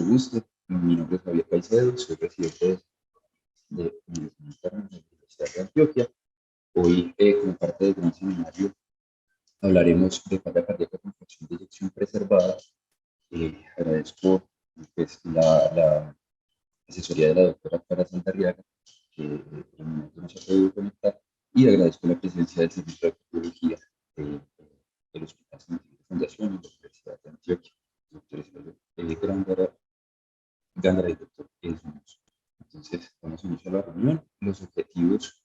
gusto. Mi nombre es Javier Caicedo, soy residente de Universidad Interna de la Universidad de Antioquia. Hoy, como parte del gran seminario, hablaremos de falla cardíaca con fracción de eyección preservada. Agradezco pues, la asesoría de la doctora Clara Santarriaga, que en el momento no se ha podido conectar, y agradezco la presencia del Servicio de Cardiología del Hospital San Miguel de Fundación y la Universidad de Antioquia, doctor Gándara y doctor Muñoz. Entonces, vamos a iniciar la reunión. Los objetivos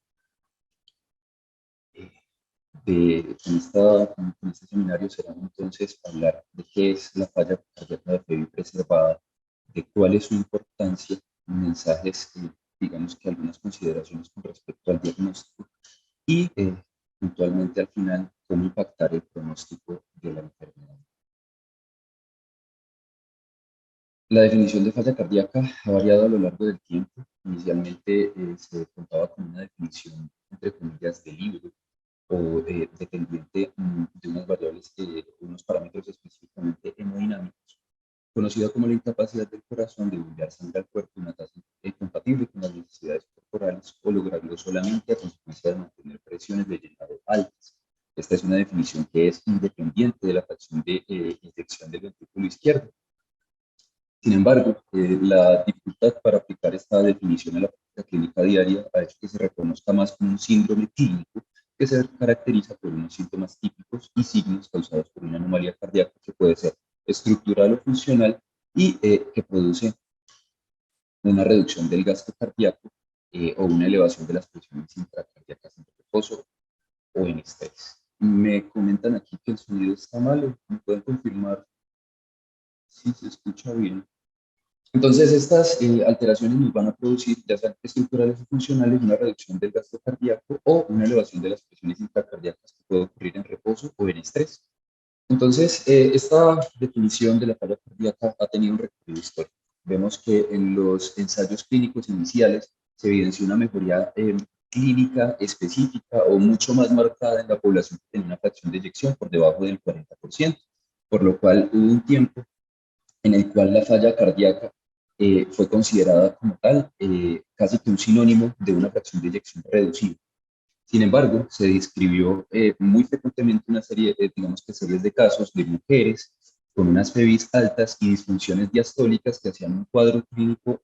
con este seminario serán entonces hablar de qué es la falla cardíaca de FEBI preservada, de cuál es su importancia, mensajes, digamos que algunas consideraciones con respecto al diagnóstico y puntualmente al final cómo impactar el pronóstico de la enfermedad. La definición de falla cardíaca ha variado a lo largo del tiempo. Inicialmente se contaba con una definición, entre comillas, de libro o dependiente de unas variables, unos parámetros específicamente hemodinámicos, conocida como la incapacidad del corazón de bombear sangre al cuerpo en una tasa compatible con las necesidades corporales o lograrlo solamente a consecuencia de mantener presiones de llenado altas. Esta es una definición que es independiente de la fracción de inyección del ventrículo izquierdo. Sin embargo, la dificultad para aplicar esta definición a la práctica clínica diaria ha hecho que se reconozca más como un síndrome clínico que se caracteriza por unos síntomas típicos y signos causados por una anomalía cardíaca que puede ser estructural o funcional y que produce una reducción del gasto cardíaco o una elevación de las presiones intracardíacas en reposo o en estrés. Me comentan aquí que el sonido está malo. ¿Me pueden confirmar si se escucha bien? Entonces, estas alteraciones nos van a producir, ya sean estructurales o funcionales, una reducción del gasto cardíaco o una elevación de las presiones intracardíacas que puede ocurrir en reposo o en estrés. Entonces, esta definición de la falla cardíaca ha tenido un recorrido histórico. Vemos que en los ensayos clínicos iniciales se evidenció una mejoría clínica específica o mucho más marcada en la población que tenía una fracción de eyección por debajo del 40%, por lo cual hubo un tiempo en el cual la falla cardíaca fue considerada como tal casi que un sinónimo de una fracción de eyección reducida. Sin embargo, se describió muy frecuentemente una serie, digamos que series de casos de mujeres con unas FEBIs altas y disfunciones diastólicas que hacían un cuadro clínico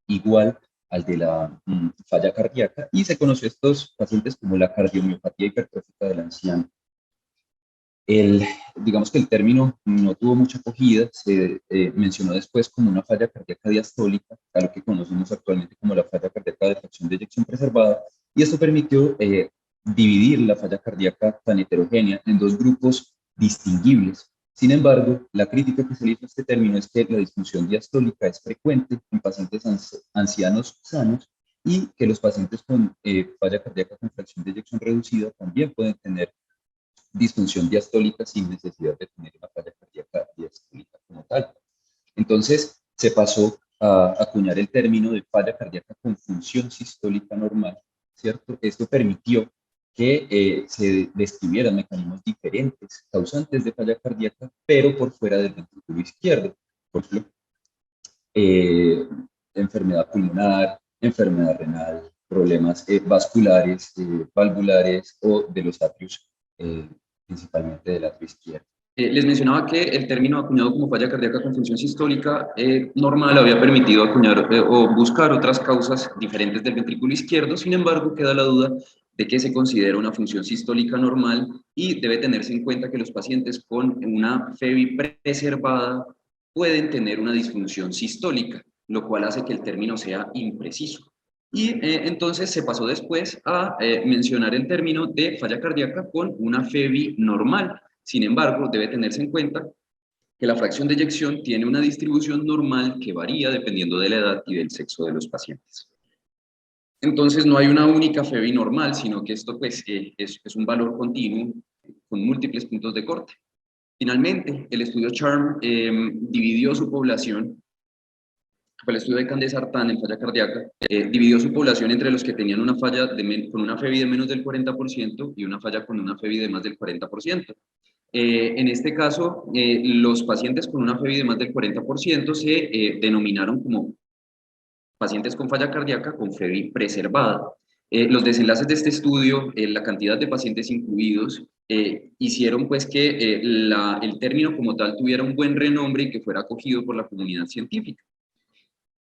igual al de la falla cardíaca, y se conoció a estos pacientes como la cardiomiopatía hipertrófica del anciano. Digamos que el término no tuvo mucha acogida, se mencionó después como una falla cardíaca diastólica, a lo que conocemos actualmente como la falla cardíaca de fracción de eyección preservada, y esto permitió dividir la falla cardíaca tan heterogénea en dos grupos distinguibles. Sin embargo, la crítica que se le hizo a este término es que la disfunción diastólica es frecuente en pacientes ancianos sanos y que los pacientes con falla cardíaca con fracción de eyección reducida también pueden tener disfunción diastólica sin necesidad de tener una falla cardíaca diastólica como tal. Entonces, se pasó a acuñar el término de falla cardíaca con función sistólica normal, ¿cierto? Esto permitió que se describieran mecanismos diferentes causantes de falla cardíaca, pero por fuera del ventrículo izquierdo. Por ejemplo, enfermedad pulmonar, enfermedad renal, problemas vasculares, valvulares o de los atrios, principalmente del atrio izquierdo. Les mencionaba que el término acuñado como falla cardíaca con función sistólica normal había permitido acuñar o buscar otras causas diferentes del ventrículo izquierdo. Sin embargo, queda la duda de qué se considera una función sistólica normal, y debe tenerse en cuenta que los pacientes con una FEBI preservada pueden tener una disfunción sistólica, lo cual hace que el término sea impreciso. Y entonces se pasó después a mencionar el término de falla cardíaca con una FEBI normal. Sin embargo, debe tenerse en cuenta que la fracción de eyección tiene una distribución normal que varía dependiendo de la edad y del sexo de los pacientes. Entonces, no hay una única FEBI normal, sino que esto pues, es un valor continuo con múltiples puntos de corte. Finalmente, el estudio CHARM dividió su población, fue el estudio de Candesartán en falla cardíaca, dividió su población entre los que tenían una falla con una FEBI de menos del 40% y una falla con una FEBI de más del 40%. En este caso, los pacientes con una FEBI de más del 40% se denominaron como pacientes con falla cardíaca con FEBI preservada. Los desenlaces de este estudio, la cantidad de pacientes incluidos, hicieron pues que el término como tal tuviera un buen renombre y que fuera acogido por la comunidad científica.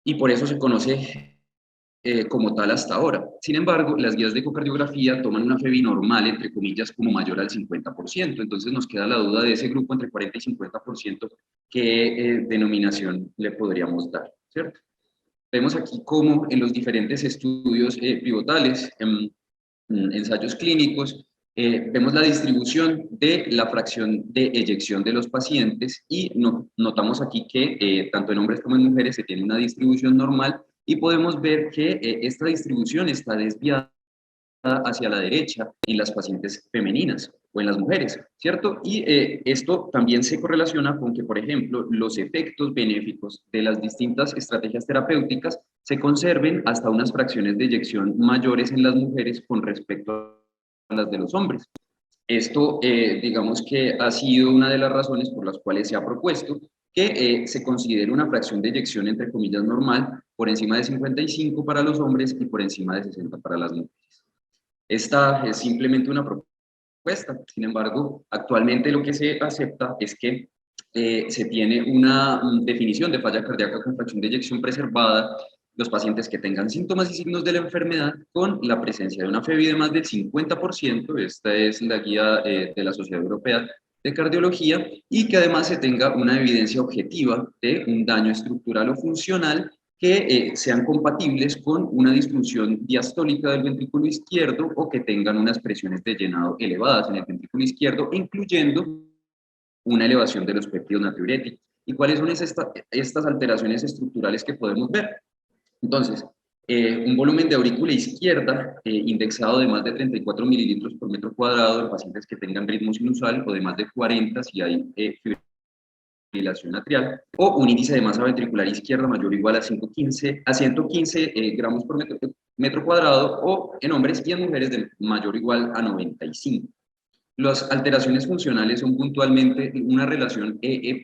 Y por eso se conoce como tal hasta ahora. Sin embargo, las guías de ecocardiografía toman una FEBI normal, entre comillas, como mayor al 50%. Entonces nos queda la duda de ese grupo entre 40 y 50%, qué denominación le podríamos dar, ¿cierto? Vemos aquí cómo en los diferentes estudios pivotales, ensayos clínicos, vemos la distribución de la fracción de eyección de los pacientes y notamos aquí que tanto en hombres como en mujeres se tiene una distribución normal y podemos ver que esta distribución está desviada hacia la derecha en las pacientes femeninas o en las mujeres, ¿cierto? Y esto también se correlaciona con que, por ejemplo, los efectos benéficos de las distintas estrategias terapéuticas se conserven hasta unas fracciones de eyección mayores en las mujeres con respecto a las de los hombres. Esto, digamos que ha sido una de las razones por las cuales se ha propuesto que se considere una fracción de eyección, entre comillas, normal, por encima de 55 para los hombres y por encima de 60 para las mujeres. Esta es simplemente una propuesta. Sin embargo, actualmente lo que se acepta es que se tiene una definición de falla cardíaca con fracción de eyección preservada los pacientes que tengan síntomas y signos de la enfermedad con la presencia de una FEBI de más del 50%, esta es la guía de la Sociedad Europea de Cardiología, y que además se tenga una evidencia objetiva de un daño estructural o funcional que sean compatibles con una disfunción diastólica del ventrículo izquierdo o que tengan unas presiones de llenado elevadas en el ventrículo izquierdo, incluyendo una elevación de los péptidos natriuréticos. ¿Y cuáles son estas alteraciones estructurales que podemos ver? Entonces, un volumen de aurícula izquierda indexado de más de 34 mililitros por metro cuadrado en pacientes que tengan ritmo sinusal o de más de 40 si hay fibrilación atrial, o un índice de masa ventricular izquierda mayor o igual a 115 gramos por metro cuadrado, o en hombres y en mujeres de mayor o igual a 95. Las alteraciones funcionales son puntualmente una relación EE'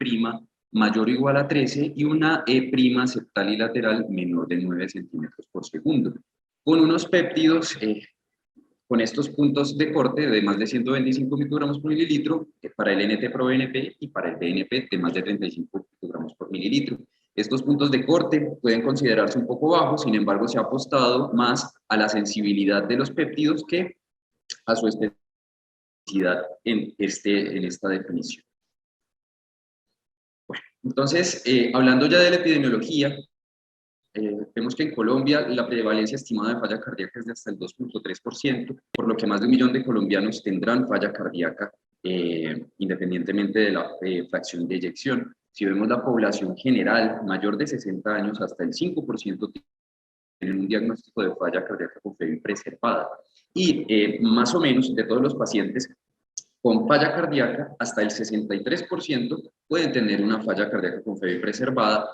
mayor o igual a 13 y una E' septal y lateral menor de 9 centímetros por segundo, con unos péptidos con estos puntos de corte de más de 125 microgramos por mililitro para el NT-proBNP y para el BNP de más de 35 microgramos por mililitro. Estos puntos de corte pueden considerarse un poco bajos, sin embargo se ha apostado más a la sensibilidad de los péptidos que a su especificidad en esta definición. Bueno, entonces, hablando ya de la epidemiología, vemos que en Colombia la prevalencia estimada de falla cardíaca es de hasta el 2.3%, por lo que más de 1 millón de colombianos tendrán falla cardíaca independientemente de la fracción de eyección. Si vemos la población general, mayor de 60 años, hasta el 5% tienen un diagnóstico de falla cardíaca con FEBI preservada. Y más o menos de todos los pacientes con falla cardíaca, hasta el 63% pueden tener una falla cardíaca con FEBI preservada,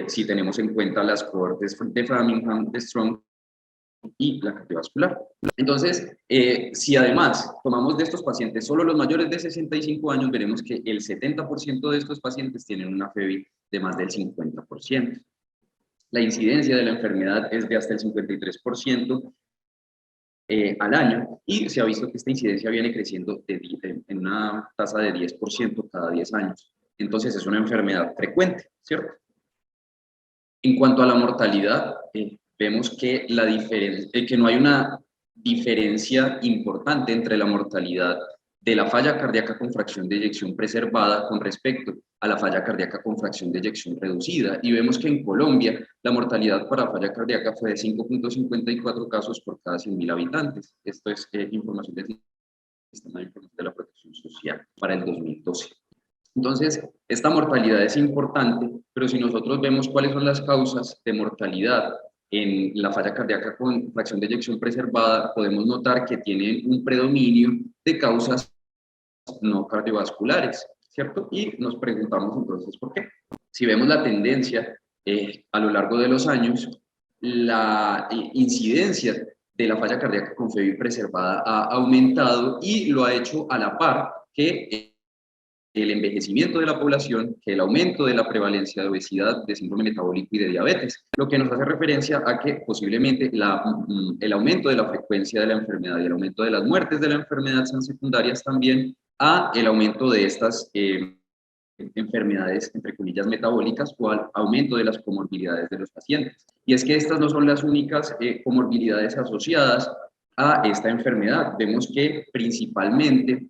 si tenemos en cuenta las cohortes de Framingham, de Strong y la cardiovascular. Entonces, si además tomamos de estos pacientes solo los mayores de 65 años, veremos que el 70% de estos pacientes tienen una FEBI de más del 50%. La incidencia de la enfermedad es de hasta el 53% al año, y se ha visto que esta incidencia viene creciendo en una tasa de 10% cada 10 años. Entonces es una enfermedad frecuente, ¿cierto? En cuanto a la mortalidad, vemos que, que no hay una diferencia importante entre la mortalidad de la falla cardíaca con fracción de eyección preservada con respecto a la falla cardíaca con fracción de eyección reducida. Y vemos que en Colombia la mortalidad para falla cardíaca fue de 5.54 casos por cada 100.000 habitantes. Esto es información del Sistema de Información de la Protección Social para el 2012. Entonces, esta mortalidad es importante, pero si nosotros vemos cuáles son las causas de mortalidad en la falla cardíaca con fracción de eyección preservada, podemos notar que tienen un predominio de causas no cardiovasculares, ¿cierto? Y nos preguntamos entonces por qué. Si vemos la tendencia a lo largo de los años, la incidencia de la falla cardíaca con FEBI preservada ha aumentado y lo ha hecho a la par que el envejecimiento de la población que el aumento de la prevalencia de obesidad, de síndrome metabólico y de diabetes, lo que nos hace referencia a que posiblemente el aumento de la frecuencia de la enfermedad y el aumento de las muertes de la enfermedad sean secundarias también a el aumento de estas enfermedades, entre comillas, metabólicas o al aumento de las comorbilidades de los pacientes. Y es que estas no son las únicas comorbilidades asociadas a esta enfermedad. Vemos que principalmente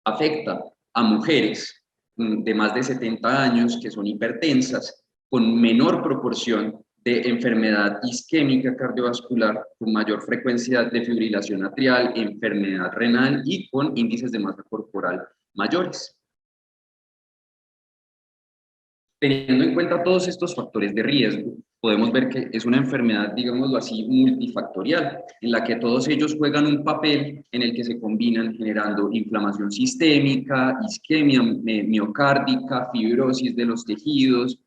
afecta a mujeres de más de 70 años que son hipertensas, con menor proporción de enfermedad isquémica cardiovascular, con mayor frecuencia de fibrilación atrial, enfermedad renal y con índices de masa corporal mayores. Teniendo en cuenta todos estos factores de riesgo, podemos ver que es una enfermedad, digámoslo así, multifactorial, en la que todos ellos juegan un papel en el que se combinan generando inflamación sistémica, isquemia miocárdica, fibrosis de los tejidos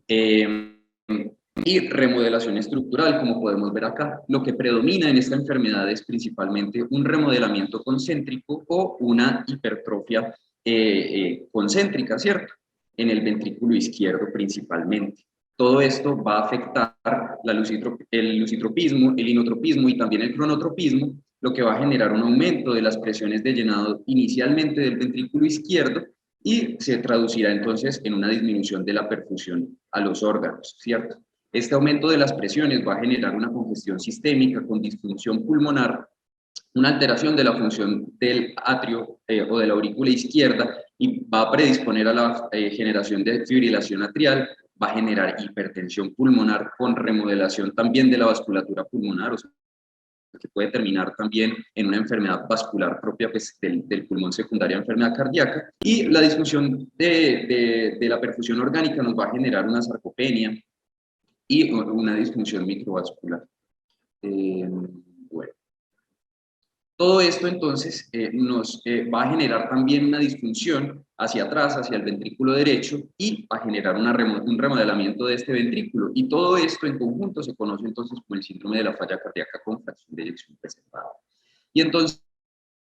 y remodelación estructural, como podemos ver acá. Lo que predomina en esta enfermedad es principalmente un remodelamiento concéntrico o una hipertrofia concéntrica, ¿cierto? En el ventrículo izquierdo principalmente. Todo esto va a afectar el lusitropismo, el inotropismo y también el cronotropismo, lo que va a generar un aumento de las presiones de llenado inicialmente del ventrículo izquierdo y se traducirá entonces en una disminución de la perfusión a los órganos, ¿cierto? Este aumento de las presiones va a generar una congestión sistémica con disfunción pulmonar, una alteración de la función del atrio o de la aurícula izquierda y va a predisponer a la generación de fibrilación atrial, va a generar hipertensión pulmonar con remodelación también de la vasculatura pulmonar, o sea, que puede terminar también en una enfermedad vascular propia pues, del pulmón secundaria, enfermedad cardíaca, y la disfunción de la perfusión orgánica nos va a generar una sarcopenia y una disfunción microvascular. Bueno. Todo esto entonces nos va a generar también una disfunción hacia atrás, hacia el ventrículo derecho, y va a generar un remodelamiento de este ventrículo. Y todo esto en conjunto se conoce entonces como el síndrome de la falla cardíaca con fracción de eyección preservada. Y entonces,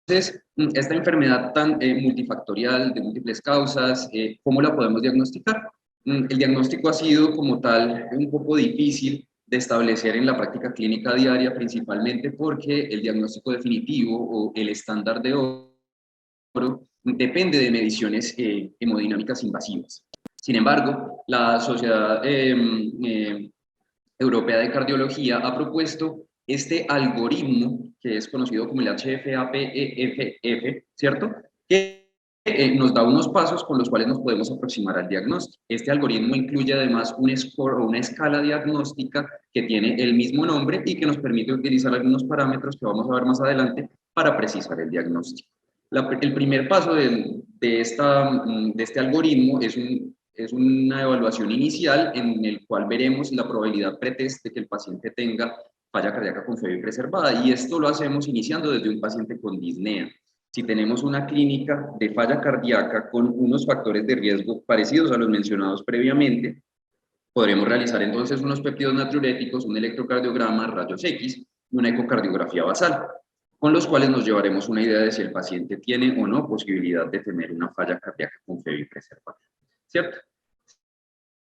esta enfermedad tan multifactorial, de múltiples causas, ¿cómo la podemos diagnosticar? El diagnóstico ha sido como tal un poco difícil de establecer en la práctica clínica diaria, principalmente porque el diagnóstico definitivo o el estándar de oro depende de mediciones hemodinámicas invasivas. Sin embargo, la Sociedad Europea de Cardiología ha propuesto este algoritmo que es conocido como el HFAPEFF, ¿cierto? Que nos da unos pasos con los cuales nos podemos aproximar al diagnóstico. Este algoritmo incluye además un score o una escala diagnóstica que tiene el mismo nombre y que nos permite utilizar algunos parámetros que vamos a ver más adelante para precisar el diagnóstico. El primer paso de este algoritmo es una evaluación inicial en el cual veremos la probabilidad pretest de que el paciente tenga falla cardíaca con FEBI preservada, y esto lo hacemos iniciando desde un paciente con disnea. Si tenemos una clínica de falla cardíaca con unos factores de riesgo parecidos a los mencionados previamente, podremos realizar entonces unos péptidos natriuréticos, un electrocardiograma, rayos X y una ecocardiografía basal, con los cuales nos llevaremos una idea de si el paciente tiene o no posibilidad de tener una falla cardíaca con FEBI preservada, ¿cierto?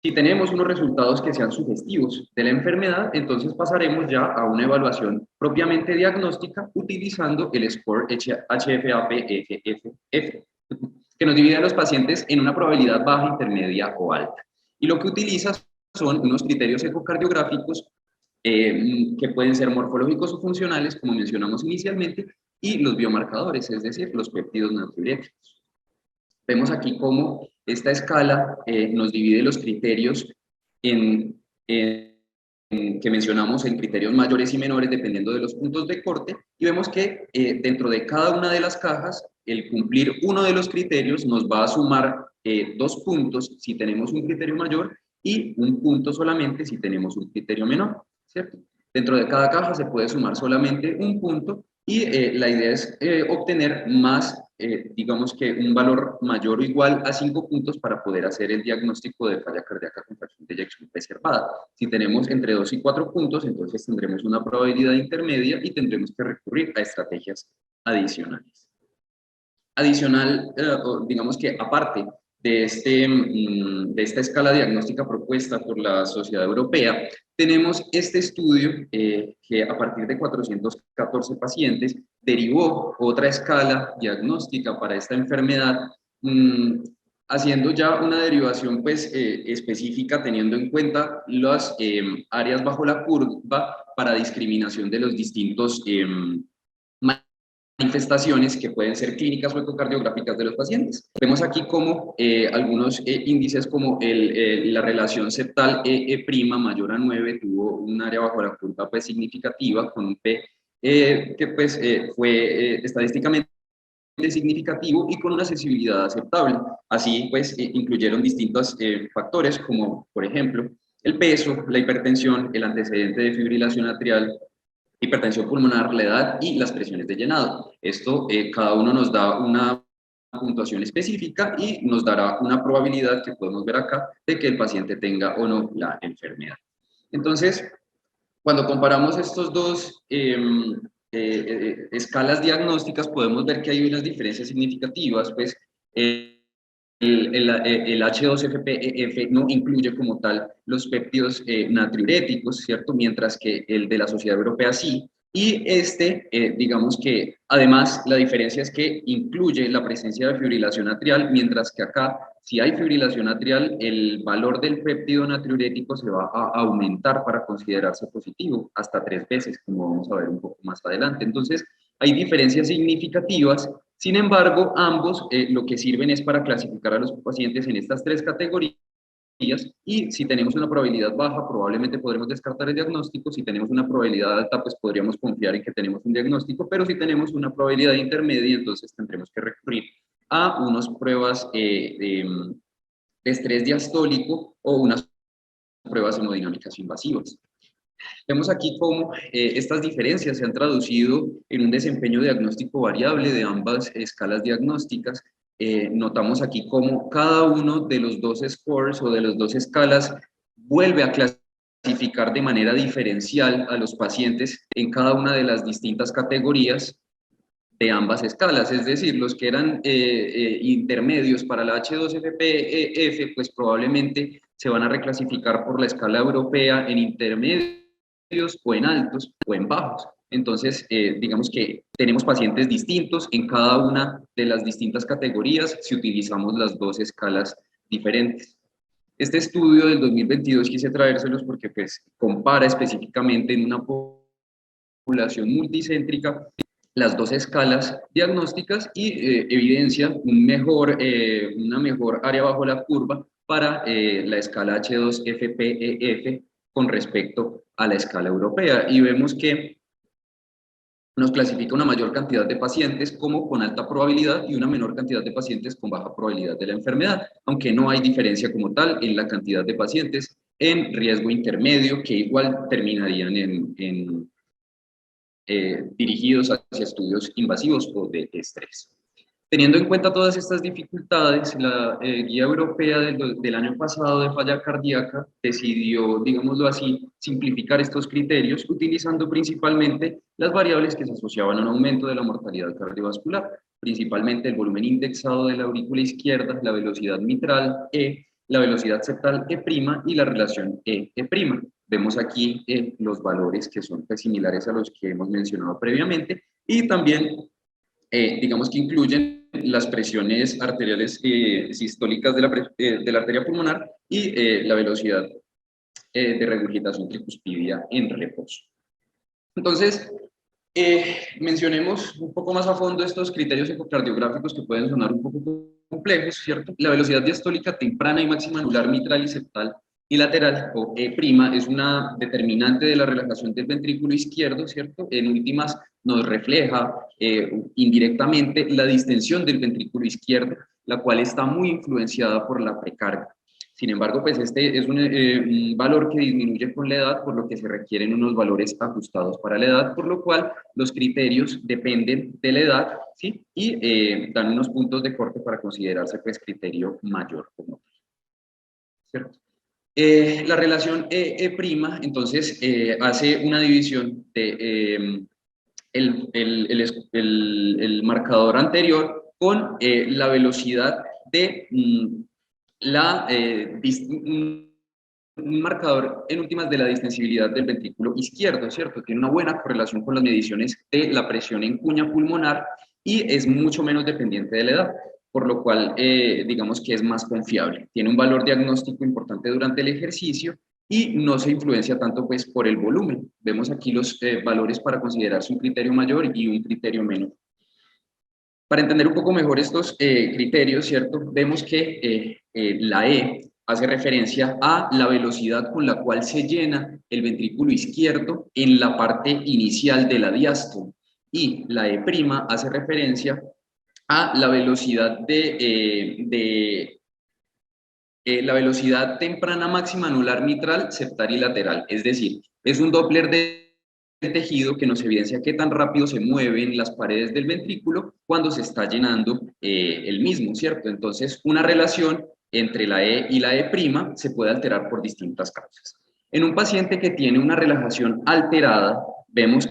Si tenemos unos resultados que sean sugestivos de la enfermedad, entonces pasaremos ya a una evaluación propiamente diagnóstica utilizando el score HFAP-FFF, que nos divide a los pacientes en una probabilidad baja, intermedia o alta. Y lo que utiliza son unos criterios ecocardiográficos que pueden ser morfológicos o funcionales, como mencionamos inicialmente, y los biomarcadores, es decir, los péptidos natriuréticos. Vemos aquí cómo esta escala nos divide los criterios que mencionamos en criterios mayores y menores dependiendo de los puntos de corte, y vemos que dentro de cada una de las cajas el cumplir uno de los criterios nos va a sumar 2 puntos si tenemos un criterio mayor y 1 punto solamente si tenemos un criterio menor, ¿cierto? Dentro de cada caja se puede sumar solamente 1 punto y la idea es obtener más, digamos que un valor mayor o igual a 5 puntos para poder hacer el diagnóstico de falla cardíaca con fracción de eyección preservada. Si tenemos entre 2 y 4 puntos, entonces tendremos una probabilidad intermedia y tendremos que recurrir a estrategias adicionales. Adicional, digamos que aparte de esta escala diagnóstica propuesta por la Sociedad Europea, tenemos este estudio que a partir de 414 pacientes derivó otra escala diagnóstica para esta enfermedad, haciendo ya una derivación pues, específica teniendo en cuenta las áreas bajo la curva para discriminación de los distintos manifestaciones que pueden ser clínicas o ecocardiográficas de los pacientes. Vemos aquí como algunos índices como la relación septal E' mayor a 9 tuvo un área bajo la curva pues, significativa con un P que pues, fue estadísticamente significativo y con una sensibilidad aceptable. Así pues incluyeron distintos factores como por ejemplo el peso, la hipertensión, el antecedente de fibrilación atrial, hipertensión pulmonar, la edad y las presiones de llenado. Esto cada uno nos da una puntuación específica y nos dará una probabilidad que podemos ver acá de que el paciente tenga o no la enfermedad. Entonces, cuando comparamos estos dos escalas diagnósticas, podemos ver que hay unas diferencias significativas, pues el H2FPEF no incluye como tal los péptidos natriuréticos, ¿cierto? Mientras que el de la Sociedad Europea sí. Y digamos que además la diferencia es que incluye la presencia de fibrilación atrial, mientras que acá, si hay fibrilación atrial, el valor del péptido natriurético se va a aumentar para considerarse positivo, hasta 3 veces, como vamos a ver un poco más adelante. Entonces, hay diferencias significativas. Sin embargo, ambos lo que sirven es para clasificar a los pacientes en estas 3 categorías y si tenemos una probabilidad baja, probablemente podremos descartar el diagnóstico. Si tenemos una probabilidad alta, pues podríamos confiar en que tenemos un diagnóstico, pero si tenemos una probabilidad intermedia, entonces tendremos que recurrir a unas pruebas de estrés diastólico o unas pruebas hemodinámicas invasivas. Vemos aquí cómo estas diferencias se han traducido en un desempeño diagnóstico variable de ambas escalas diagnósticas. Notamos aquí cómo cada uno de los dos scores o de las dos escalas vuelve a clasificar de manera diferencial a los pacientes en cada una de las distintas categorías de ambas escalas, es decir, los que eran intermedios para la H2FPF, pues probablemente se van a reclasificar por la escala europea en intermedios o en altos o en bajos. Entonces, digamos que tenemos pacientes distintos en cada una de las distintas categorías si utilizamos las dos escalas diferentes. Este estudio del 2022 quise traérselos porque pues, compara específicamente en una población multicéntrica las dos escalas diagnósticas y evidencia una mejor área bajo la curva para la escala H2FPEF con respecto a la escala europea. Y vemos que nos clasifica una mayor cantidad de pacientes como con alta probabilidad y una menor cantidad de pacientes con baja probabilidad de la enfermedad, aunque no hay diferencia como tal en la cantidad de pacientes en riesgo intermedio que igual terminarían dirigidos hacia estudios invasivos o de estrés. Teniendo en cuenta todas estas dificultades, la guía europea del año pasado de falla cardíaca decidió, digámoslo así, simplificar estos criterios utilizando principalmente las variables que se asociaban a un aumento de la mortalidad cardiovascular, principalmente el volumen indexado de la aurícula izquierda, la velocidad mitral E, la velocidad septal E' y la relación E'. Vemos aquí los valores que son pues, similares a los que hemos mencionado previamente y también digamos que incluyen las presiones arteriales sistólicas de la arteria pulmonar y la velocidad de regurgitación tricuspidia en reposo. Entonces, mencionemos un poco más a fondo estos criterios ecocardiográficos que pueden sonar un poco complejos, ¿cierto? La velocidad diastólica temprana y máxima anular mitral y septal y lateral, o E', es una determinante de la relajación del ventrículo izquierdo, ¿cierto? En últimas, nos refleja indirectamente la distensión del ventrículo izquierdo, la cual está muy influenciada por la precarga. Sin embargo, pues este es un valor que disminuye con la edad, por lo que se requieren unos valores ajustados para la edad, por lo cual los criterios dependen de la edad, ¿sí? Y dan unos puntos de corte para considerarse pues criterio mayor como tal, ¿cierto? La relación E', entonces, hace una división de el marcador anterior con la velocidad de un marcador en últimas de la distensibilidad del ventrículo izquierdo, ¿cierto? Tiene una buena correlación con las mediciones de la presión en cuña pulmonar y es mucho menos dependiente de la edad, por lo cual digamos que es más confiable. Tiene un valor diagnóstico importante durante el ejercicio y no se influencia tanto pues por el volumen. Vemos aquí los valores para considerarse un criterio mayor y un criterio menor. Para entender un poco mejor estos criterios, ¿cierto? Vemos que la E hace referencia a la velocidad con la cual se llena el ventrículo izquierdo en la parte inicial de la diástole, y la E' hace referencia a la velocidad la velocidad temprana máxima anular mitral, septal y lateral. Es decir, es un Doppler de tejido que nos evidencia qué tan rápido se mueven las paredes del ventrículo cuando se está llenando el mismo, ¿cierto? Entonces, una relación entre la E y la E' se puede alterar por distintas causas. En un paciente que tiene una relajación alterada, vemos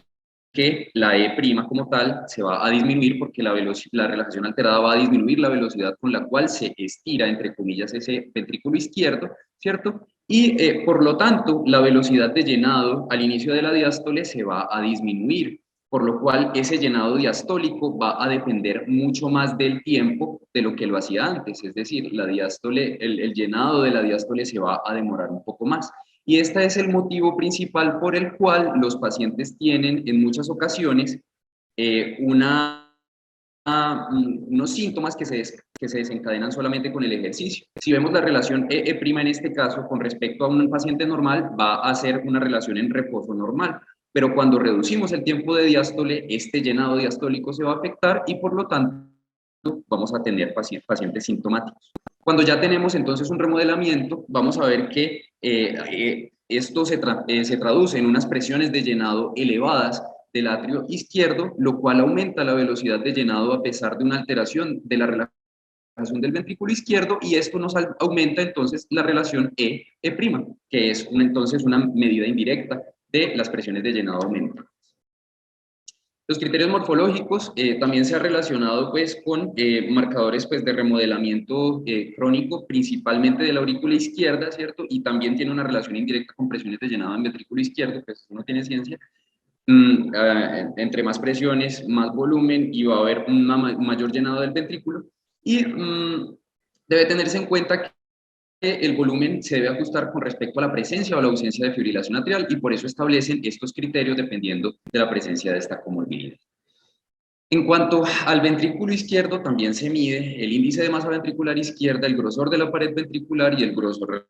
que la E' como tal se va a disminuir porque la relajación alterada va a disminuir la velocidad con la cual se estira, entre comillas, ese ventrículo izquierdo, ¿cierto? Y por lo tanto, la velocidad de llenado al inicio de la diástole se va a disminuir, por lo cual ese llenado diastólico va a depender mucho más del tiempo de lo que lo hacía antes, es decir, la diástole, el llenado de la diástole se va a demorar un poco más. Y este es el motivo principal por el cual los pacientes tienen en muchas ocasiones unos síntomas que se desencadenan solamente con el ejercicio. Si vemos la relación E' en este caso con respecto a un paciente normal, va a ser una relación en reposo normal, pero cuando reducimos el tiempo de diástole, este llenado diastólico se va a afectar y por lo tanto vamos a tener pacientes sintomáticos. Cuando ya tenemos entonces un remodelamiento, vamos a ver que esto se traduce en unas presiones de llenado elevadas del atrio izquierdo, lo cual aumenta la velocidad de llenado a pesar de una alteración de la relajación del ventrículo izquierdo, y esto nos aumenta entonces la relación E', que es entonces una medida indirecta de las presiones de llenado aumentadas. Los criterios morfológicos también se ha relacionado pues, con marcadores pues, de remodelamiento crónico, principalmente de la aurícula izquierda, ¿cierto? Y también tiene una relación indirecta con presiones de llenado en ventrículo izquierdo, pues eso no tiene ciencia. Entre más presiones, más volumen, y va a haber un mayor llenado del ventrículo. Y debe tenerse en cuenta que el volumen se debe ajustar con respecto a la presencia o la ausencia de fibrilación atrial, y por eso establecen estos criterios dependiendo de la presencia de esta comorbilidad. En cuanto al ventrículo izquierdo, también se mide el índice de masa ventricular izquierda, el grosor de la pared ventricular y el grosor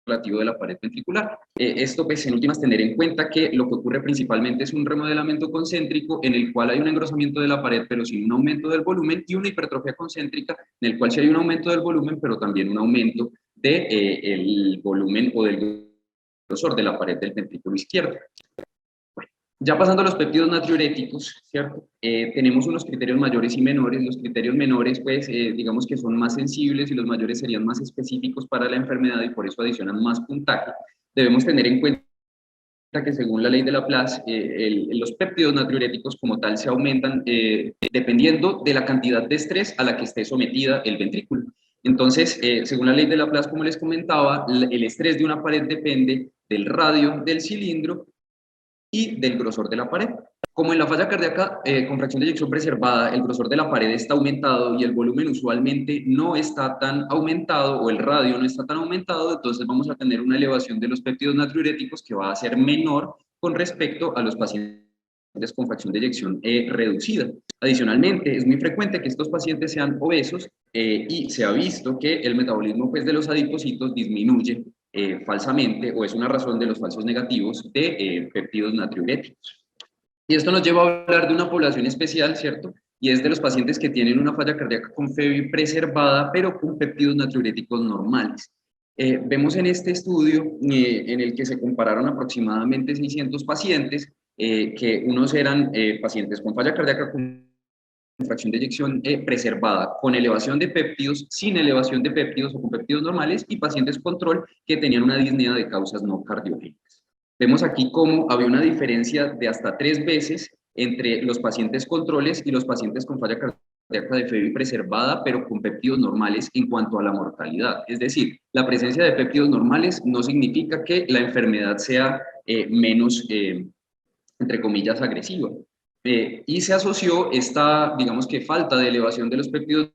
relativo de la pared ventricular. Esto, pues, en últimas, tener en cuenta que lo que ocurre principalmente es un remodelamiento concéntrico en el cual hay un engrosamiento de la pared, pero sin un aumento del volumen, y una hipertrofia concéntrica en el cual sí hay un aumento del volumen, pero también un aumento del volumen o del grosor de la pared del ventrículo izquierdo. Bueno, ya pasando a los péptidos natriuréticos, ¿cierto? Tenemos unos criterios mayores y menores. Los criterios menores, pues, digamos que son más sensibles, y los mayores serían más específicos para la enfermedad y por eso adicionan más puntaje. Debemos tener en cuenta que según la ley de Laplace, los péptidos natriuréticos como tal se aumentan dependiendo de la cantidad de estrés a la que esté sometida el ventrículo. Entonces, según la ley de Laplace, como les comentaba, el estrés de una pared depende del radio del cilindro y del grosor de la pared. Como en la falla cardíaca con fracción de eyección preservada, el grosor de la pared está aumentado y el volumen usualmente no está tan aumentado, o el radio no está tan aumentado, entonces vamos a tener una elevación de los péptidos natriuréticos que va a ser menor con respecto a los pacientes con fracción de eyección reducida. Adicionalmente, es muy frecuente que estos pacientes sean obesos y se ha visto que el metabolismo, pues, de los adipocitos disminuye falsamente, o es una razón de los falsos negativos de péptidos natriuréticos. Y esto nos lleva a hablar de una población especial, ¿cierto? Y es de los pacientes que tienen una falla cardíaca con FEBI preservada, pero con péptidos natriuréticos normales. Vemos en este estudio en el que se compararon aproximadamente 600 pacientes, que unos eran pacientes con falla cardíaca con fracción de eyección preservada, con elevación de péptidos, sin elevación de péptidos o con péptidos normales, y pacientes control que tenían una disnea de causas no cardiogénicas. Vemos aquí cómo había una diferencia de hasta 3 veces entre los pacientes controles y los pacientes con falla cardíaca cardíaca de Febbi preservada, pero con péptidos normales en cuanto a la mortalidad. Es decir, la presencia de péptidos normales no significa que la enfermedad sea menos, entre comillas, agresiva. Y se asoció esta, digamos que falta de elevación de los péptidos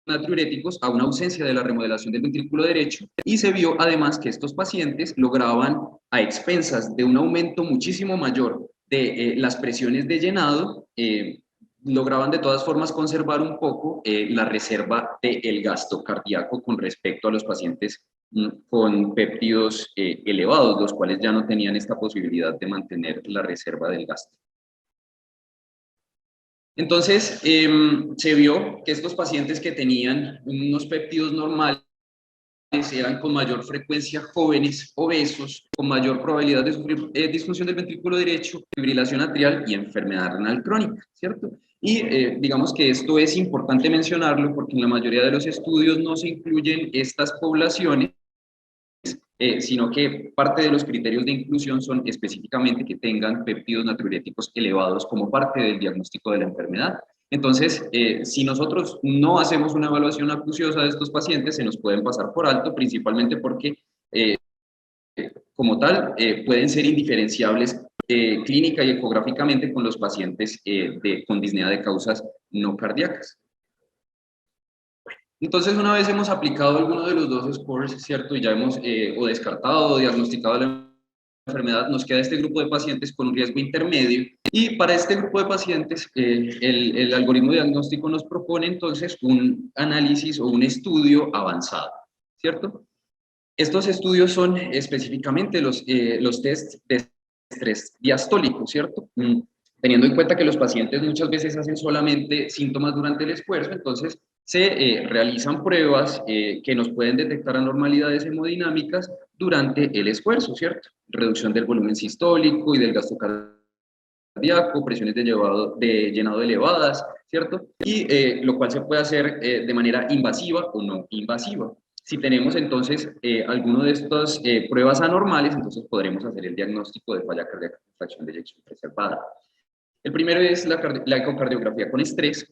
natriuréticos a una ausencia de la remodelación del ventrículo derecho, y se vio además que estos pacientes lograban, a expensas de un aumento muchísimo mayor de las presiones de llenado, lograban de todas formas conservar un poco la reserva del gasto cardíaco con respecto a los pacientes con péptidos elevados, los cuales ya no tenían esta posibilidad de mantener la reserva del gasto. Entonces, se vio que estos pacientes que tenían unos péptidos normales eran con mayor frecuencia jóvenes, obesos, con mayor probabilidad de sufrir disfunción del ventrículo derecho, fibrilación atrial y enfermedad renal crónica, ¿cierto? Y digamos que esto es importante mencionarlo porque en la mayoría de los estudios no se incluyen estas poblaciones, sino que parte de los criterios de inclusión son específicamente que tengan péptidos natriuréticos elevados como parte del diagnóstico de la enfermedad. Entonces, si nosotros no hacemos una evaluación acuciosa de estos pacientes, se nos pueden pasar por alto, principalmente porque, como tal, pueden ser indiferenciables clínica y ecográficamente con los pacientes con disnea de causas no cardíacas. Entonces, una vez hemos aplicado alguno de los dos scores, ¿cierto? Y ya hemos o descartado o diagnosticado la enfermedad, nos queda este grupo de pacientes con un riesgo intermedio. Y para este grupo de pacientes, el algoritmo diagnóstico nos propone entonces un análisis o un estudio avanzado, ¿cierto? Estos estudios son específicamente los test de estrés diastólico, ¿cierto? Teniendo en cuenta que los pacientes muchas veces hacen solamente síntomas durante el esfuerzo, entonces se realizan pruebas que nos pueden detectar anormalidades hemodinámicas durante el esfuerzo, ¿cierto? Reducción del volumen sistólico y del gasto cardíaco, presiones de llenado elevadas, ¿cierto? Y lo cual se puede hacer de manera invasiva o no invasiva. Si tenemos entonces alguno de estas pruebas anormales, entonces podremos hacer el diagnóstico de falla cardíaca con fracción de eyección preservada. El primero es la ecocardiografía con estrés,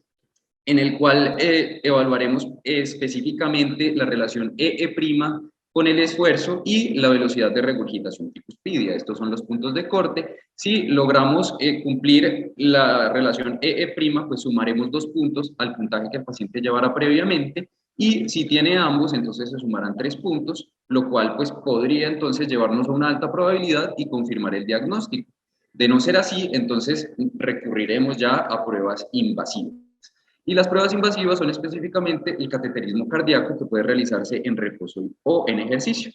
en el cual evaluaremos específicamente la relación EE' con el esfuerzo y la velocidad de regurgitación tricuspidia. Estos son los puntos de corte. Si logramos cumplir la relación EE', pues sumaremos 2 puntos al puntaje que el paciente llevara previamente, y si tiene ambos, entonces se sumarán 3 puntos, lo cual pues podría entonces llevarnos a una alta probabilidad y confirmar el diagnóstico. De no ser así, entonces recurriremos ya a pruebas invasivas. Y las pruebas invasivas son específicamente el cateterismo cardíaco, que puede realizarse en reposo o en ejercicio.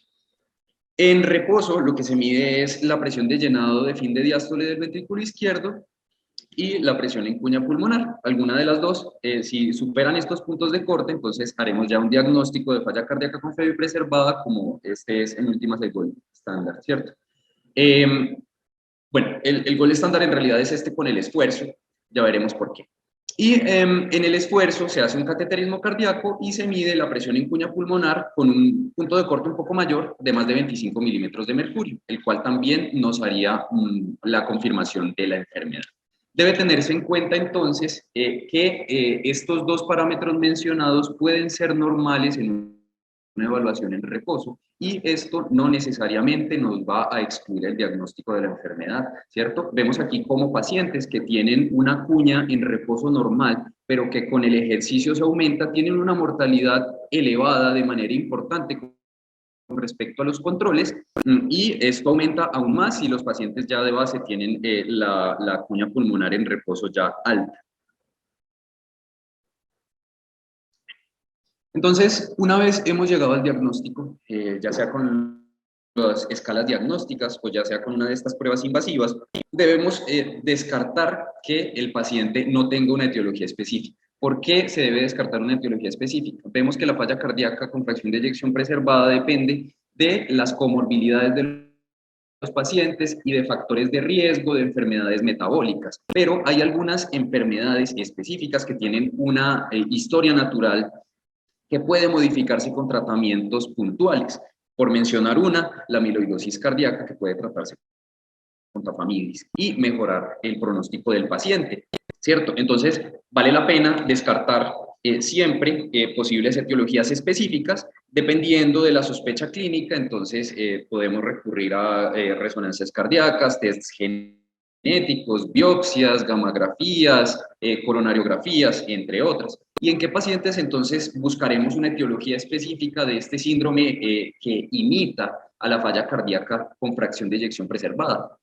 En reposo, lo que se mide es la presión de llenado de fin de diástole del ventrículo izquierdo y la presión en cuña pulmonar. Alguna de las dos, si superan estos puntos de corte, entonces haremos ya un diagnóstico de falla cardíaca con Febbi preservada, como este es en últimas el gol estándar, ¿cierto? Bueno, el gol estándar en realidad es este con el esfuerzo, ya veremos por qué. Y en el esfuerzo se hace un cateterismo cardíaco y se mide la presión en cuña pulmonar con un punto de corte un poco mayor de más de 25 milímetros de mercurio, el cual también nos haría la confirmación de la enfermedad. Debe tenerse en cuenta entonces que estos dos parámetros mencionados pueden ser normales en una evaluación en reposo, y esto no necesariamente nos va a excluir el diagnóstico de la enfermedad, ¿cierto? Vemos aquí como pacientes que tienen una cuña en reposo normal, pero que con el ejercicio se aumenta, tienen una mortalidad elevada de manera importante con respecto a los controles, y esto aumenta aún más si los pacientes ya de base tienen la cuña pulmonar en reposo ya alta. Entonces, una vez hemos llegado al diagnóstico, ya sea con las escalas diagnósticas o ya sea con una de estas pruebas invasivas, debemos descartar que el paciente no tenga una etiología específica. ¿Por qué se debe descartar una etiología específica? Vemos que la falla cardíaca con fracción de eyección preservada depende de las comorbilidades de los pacientes y de factores de riesgo de enfermedades metabólicas, pero hay algunas enfermedades específicas que tienen una historia natural que puede modificarse con tratamientos puntuales. Por mencionar una, la amiloidosis cardíaca, que puede tratarse con tafamidis y mejorar el pronóstico del paciente. ¿cierto? Entonces, vale la pena descartar siempre posibles etiologías específicas, dependiendo de la sospecha clínica. Entonces podemos recurrir a resonancias cardíacas, tests genéticos, biopsias, gamografías, coronariografías, entre otras. ¿Y en qué pacientes entonces buscaremos una etiología específica de este síndrome que imita a la falla cardíaca con fracción de eyección preservada?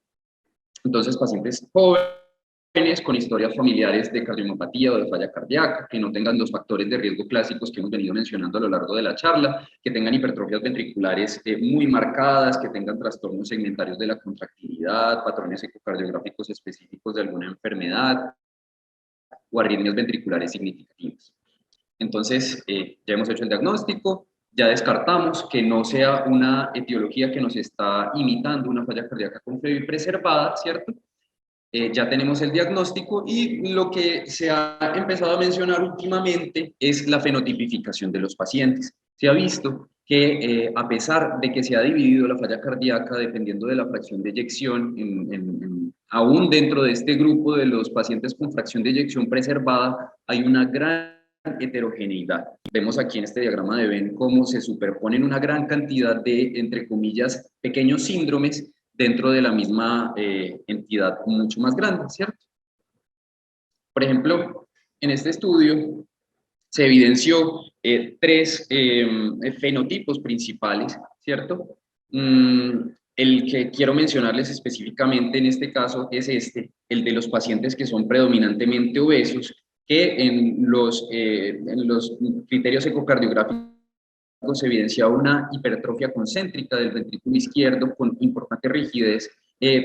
Entonces, pacientes jóvenes con historias familiares de cardiomopatía o de falla cardíaca, que no tengan los factores de riesgo clásicos que hemos venido mencionando a lo largo de la charla, que tengan hipertrofias ventriculares muy marcadas, que tengan trastornos segmentarios de la contractilidad, patrones ecocardiográficos específicos de alguna enfermedad o arritmias ventriculares significativas. Entonces, ya hemos hecho el diagnóstico, ya descartamos que no sea una etiología que nos está imitando una falla cardíaca con FEBI preservada, ¿cierto? Ya tenemos el diagnóstico y lo que se ha empezado a mencionar últimamente es la fenotipificación de los pacientes. Se ha visto que a pesar de que se ha dividido la falla cardíaca dependiendo de la fracción de eyección, aún dentro de este grupo de los pacientes con fracción de eyección preservada, hay una gran heterogeneidad. Vemos aquí en este diagrama de Venn cómo se superponen una gran cantidad de, entre comillas, pequeños síndromes dentro de la misma entidad mucho más grande, ¿cierto? Por ejemplo, en este estudio se evidenció tres fenotipos principales, ¿cierto? El que quiero mencionarles específicamente en este caso es este, el de los pacientes que son predominantemente obesos, que en los criterios ecocardiográficos se evidencia una hipertrofia concéntrica del ventrículo izquierdo con importante rigidez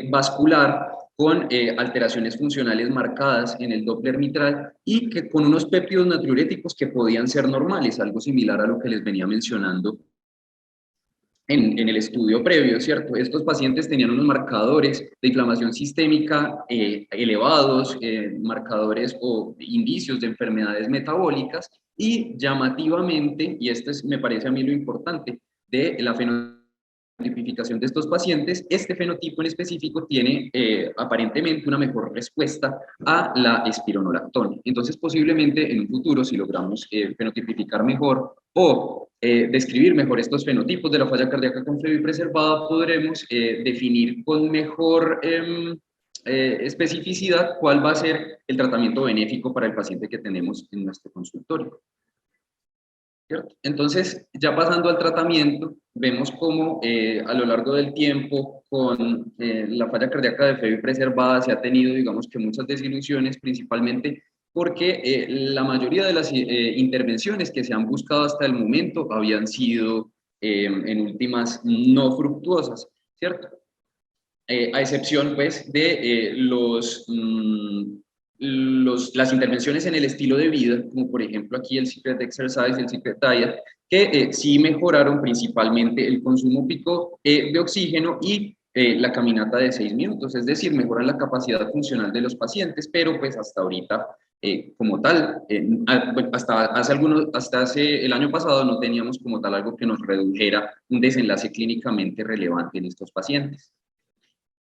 vascular, con alteraciones funcionales marcadas en el Doppler mitral y que con unos péptidos natriuréticos que podían ser normales, algo similar a lo que les venía mencionando en el estudio previo, ¿cierto? Estos pacientes tenían unos marcadores de inflamación sistémica elevados, marcadores o indicios de enfermedades metabólicas y llamativamente, y esto es, me parece a mí lo importante de la fenotipificación de estos pacientes, este fenotipo en específico tiene aparentemente una mejor respuesta a la espironolactona. Entonces, posiblemente en un futuro, si logramos fenotipificar mejor o describir mejor estos fenotipos de la falla cardíaca con FEBI preservada, podremos definir con mejor especificidad cuál va a ser el tratamiento benéfico para el paciente que tenemos en nuestro consultorio. ¿Cierto? Entonces, ya pasando al tratamiento, vemos cómo a lo largo del tiempo con la falla cardíaca de FEBI preservada se ha tenido, digamos que muchas desilusiones, principalmente porque la mayoría de las intervenciones que se han buscado hasta el momento habían sido en últimas no fructuosas, ¿cierto? A excepción pues de las intervenciones en el estilo de vida, como por ejemplo aquí el Secret Exercise, el Secret Diet, que sí mejoraron principalmente el consumo pico de oxígeno y la caminata de 6 minutos, es decir, mejoran la capacidad funcional de los pacientes, pero pues hasta ahorita como tal, hasta hace el año pasado no teníamos como tal algo que nos redujera un desenlace clínicamente relevante en estos pacientes.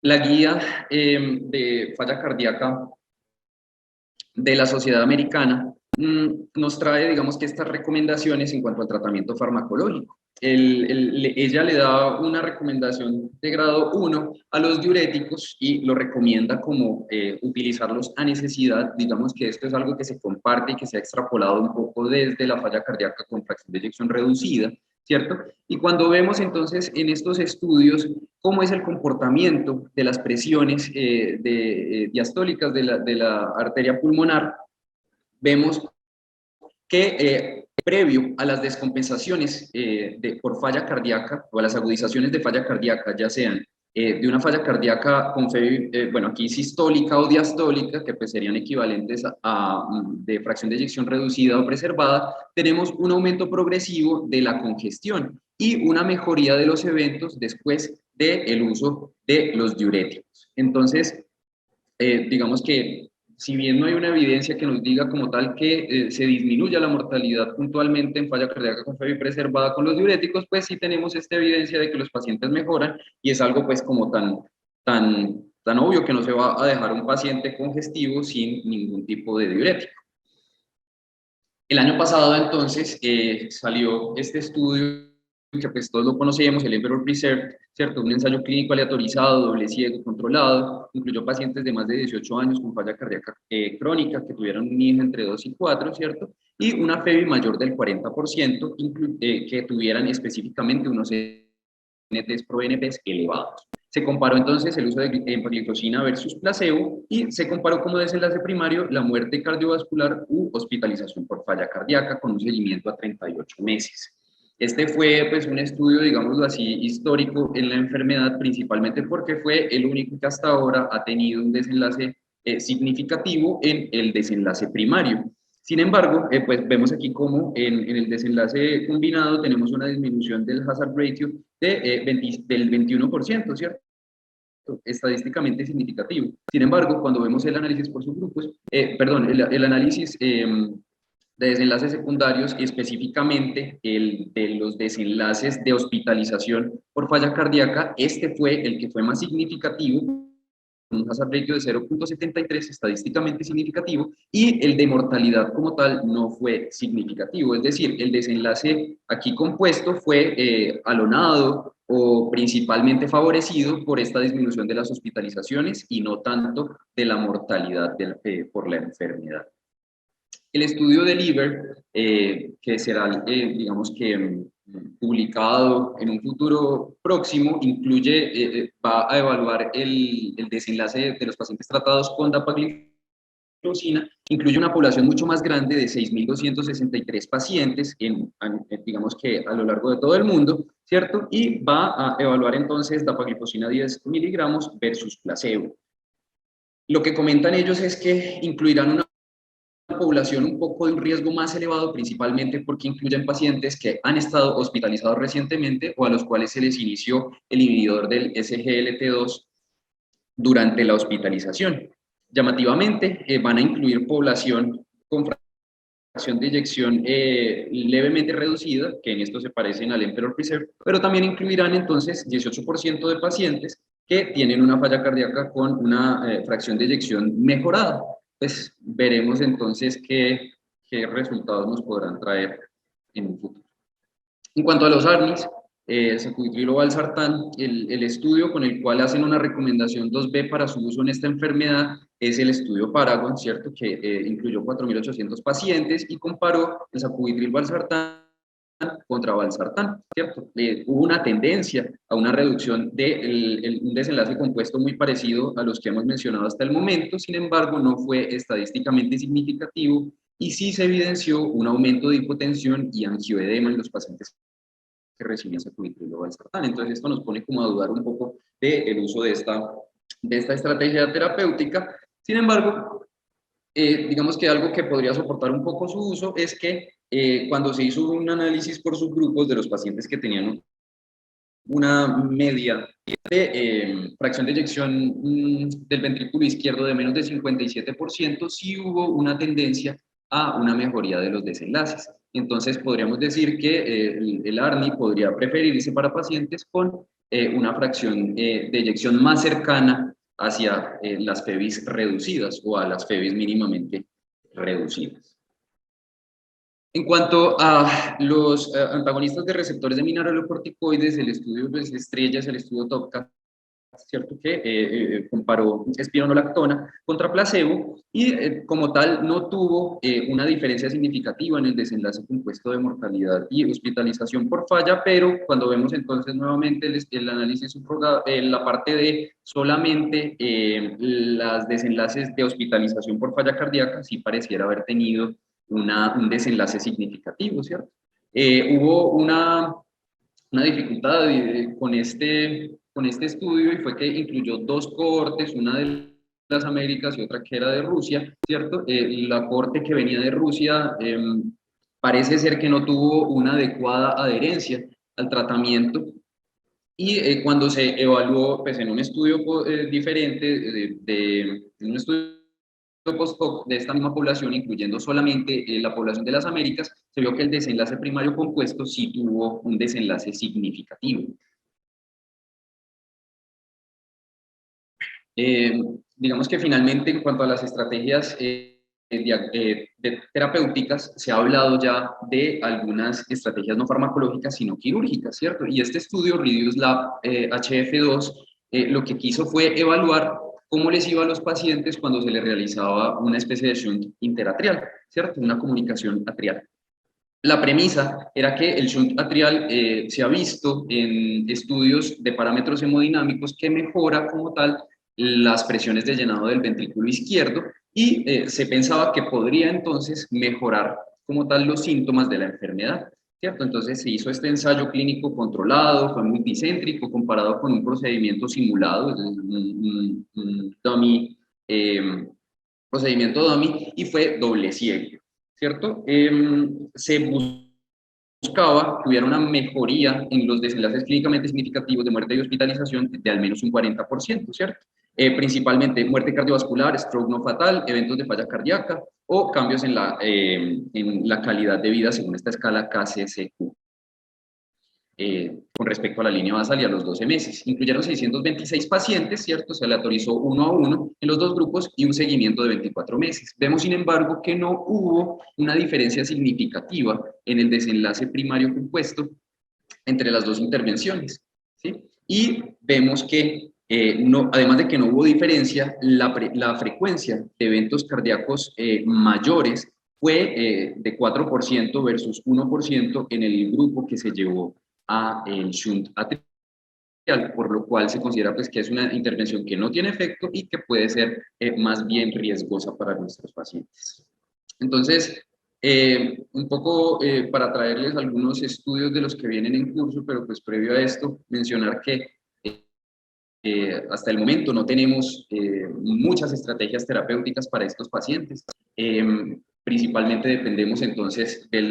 La guía de falla cardíaca de la Sociedad Americana nos trae, digamos que estas recomendaciones en cuanto al tratamiento farmacológico. Ella le da una recomendación de grado 1 a los diuréticos y lo recomienda como utilizarlos a necesidad. Digamos que esto es algo que se comparte y que se ha extrapolado un poco desde la falla cardíaca con fracción de eyección reducida, ¿cierto? Y cuando vemos entonces en estos estudios cómo es el comportamiento de las presiones diastólicas de la arteria pulmonar, vemos que previo a las descompensaciones por falla cardíaca o a las agudizaciones de falla cardíaca, ya sean de una falla cardíaca con bueno, aquí sistólica o diastólica, que pues serían equivalentes de fracción de eyección reducida o preservada, tenemos un aumento progresivo de la congestión y una mejoría de los eventos después del uso de los diuréticos. Entonces, digamos que si bien no hay una evidencia que nos diga como tal que se disminuya la mortalidad puntualmente en falla cardíaca con FEBI preservada con los diuréticos, pues sí tenemos esta evidencia de que los pacientes mejoran y es algo pues como tan tan obvio que no se va a dejar un paciente congestivo sin ningún tipo de diurético. El año pasado, entonces, salió este estudio que pues todos lo conocemos, el Emperor Preserved, ¿cierto? Un ensayo clínico aleatorizado, doble ciego, controlado, incluyó pacientes de más de 18 años con falla cardíaca crónica que tuvieron un ING entre 2 y 4, ¿cierto? Y una FEBI mayor del 40%, que tuvieran específicamente unos NTs pro NPs elevados. Se comparó entonces el uso de empagliflozina versus placebo y se comparó como desenlace primario la muerte cardiovascular u hospitalización por falla cardíaca con un seguimiento a 38 meses. Este fue pues un estudio, digámoslo así, histórico en la enfermedad, principalmente porque fue el único que hasta ahora ha tenido un desenlace significativo en el desenlace primario. Sin embargo, pues vemos aquí como en el desenlace combinado tenemos una disminución del hazard ratio del 21%, ¿cierto? Estadísticamente significativo. Sin embargo, cuando vemos el análisis por subgrupos, el análisis de desenlaces secundarios y específicamente el de los desenlaces de hospitalización por falla cardíaca, este fue el que fue más significativo, un hazard ratio de 0.73, estadísticamente significativo, y el de mortalidad como tal no fue significativo. Es decir, el desenlace aquí compuesto fue alonado o principalmente favorecido por esta disminución de las hospitalizaciones y no tanto de la mortalidad por la enfermedad. El estudio de Liver, que será, digamos que publicado en un futuro próximo, va a evaluar el desenlace de los pacientes tratados con dapagliflozina, incluye una población mucho más grande de 6.263 pacientes, digamos que a lo largo de todo el mundo, ¿cierto? Y va a evaluar entonces dapagliflozina 10 miligramos versus placebo. Lo que comentan ellos es que incluirán una población un poco de un riesgo más elevado, principalmente porque incluyen pacientes que han estado hospitalizados recientemente o a los cuales se les inició el inhibidor del SGLT2 durante la hospitalización. Llamativamente, van a incluir población con fracción de eyección levemente reducida, que en esto se parecen al Emperor Preserve, pero también incluirán entonces 18% de pacientes que tienen una falla cardíaca con una fracción de eyección mejorada. Pues veremos entonces qué resultados nos podrán traer en un futuro. En cuanto a los ARNIs, sacubitril o valsartán, el estudio con el cual hacen una recomendación 2B para su uso en esta enfermedad es el estudio Paragon, ¿cierto? Que incluyó 4.800 pacientes y comparó el sacubitril valsartán contra valsartán, ¿cierto? Hubo una tendencia a una reducción de un desenlace compuesto muy parecido a los que hemos mencionado hasta el momento, sin embargo, no fue estadísticamente significativo y sí se evidenció un aumento de hipotensión y angioedema en los pacientes que recibían sacubitril o valsartán. Entonces, esto nos pone como a dudar un poco del uso de esta estrategia terapéutica. Sin embargo, digamos que algo que podría soportar un poco su uso es que cuando se hizo un análisis por subgrupos de los pacientes que tenían una media de fracción de eyección del ventrículo izquierdo de menos de 57%, sí hubo una tendencia a una mejoría de los desenlaces. Entonces, podríamos decir que el ARNI podría preferirse para pacientes con una fracción de eyección más cercana hacia las FEBIs reducidas o a las FEBIs mínimamente reducidas. En cuanto a los antagonistas de receptores de mineralocorticoides, el estudio pues, estrella es el estudio TOPCA, ¿cierto? Que comparó espironolactona contra placebo y como tal no tuvo una diferencia significativa en el desenlace compuesto de mortalidad y hospitalización por falla, pero cuando vemos entonces nuevamente el análisis subrogado, la parte de solamente los desenlaces de hospitalización por falla cardíaca, sí pareciera haber tenido un desenlace significativo, ¿cierto? Hubo una dificultad con este estudio y fue que incluyó dos cohortes, una de las Américas y otra que era de Rusia, ¿cierto? La cohorte que venía de Rusia parece ser que no tuvo una adecuada adherencia al tratamiento y cuando se evaluó pues, en un estudio diferente, en un estudio post-hoc de esta misma población, incluyendo solamente la población de las Américas, se vio que el desenlace primario compuesto sí tuvo un desenlace significativo. Eh, digamos que finalmente en cuanto a las estrategias de terapéuticas, se ha hablado ya de algunas estrategias no farmacológicas, sino quirúrgicas, ¿cierto? Y este estudio, Reduce Lab HF2, lo que quiso fue evaluar cómo les iba a los pacientes cuando se les realizaba una especie de shunt interatrial, ¿cierto? Una comunicación atrial. La premisa era que el shunt atrial se ha visto en estudios de parámetros hemodinámicos que mejora como tal las presiones de llenado del ventrículo izquierdo y se pensaba que podría entonces mejorar como tal los síntomas de la enfermedad, ¿cierto? Entonces se hizo este ensayo clínico controlado, fue multicéntrico, comparado con un procedimiento simulado, es decir, un dummy, procedimiento dummy, y fue doble ciego, ¿cierto? Se buscaba que hubiera una mejoría en los desenlaces clínicamente significativos de muerte y hospitalización de al menos un 40%, ¿cierto? Principalmente muerte cardiovascular, stroke no fatal, eventos de falla cardíaca o cambios en la calidad de vida según esta escala KCCQ. Con respecto a la línea basal y a los 12 meses. Incluyeron 626 pacientes, ¿cierto? Se aleatorizó uno a uno en los dos grupos y un seguimiento de 24 meses. Vemos, sin embargo, que no hubo una diferencia significativa en el desenlace primario compuesto entre las dos intervenciones, ¿sí? Y vemos que, no, además de que no hubo diferencia, la frecuencia de eventos cardíacos mayores fue de 4% versus 1% en el grupo que se llevó a el shunt atrial, por lo cual se considera pues, que es una intervención que no tiene efecto y que puede ser más bien riesgosa para nuestros pacientes. Entonces, un poco para traerles algunos estudios de los que vienen en curso, pero pues previo a esto, mencionar que hasta el momento no tenemos muchas estrategias terapéuticas para estos pacientes. Principalmente dependemos entonces de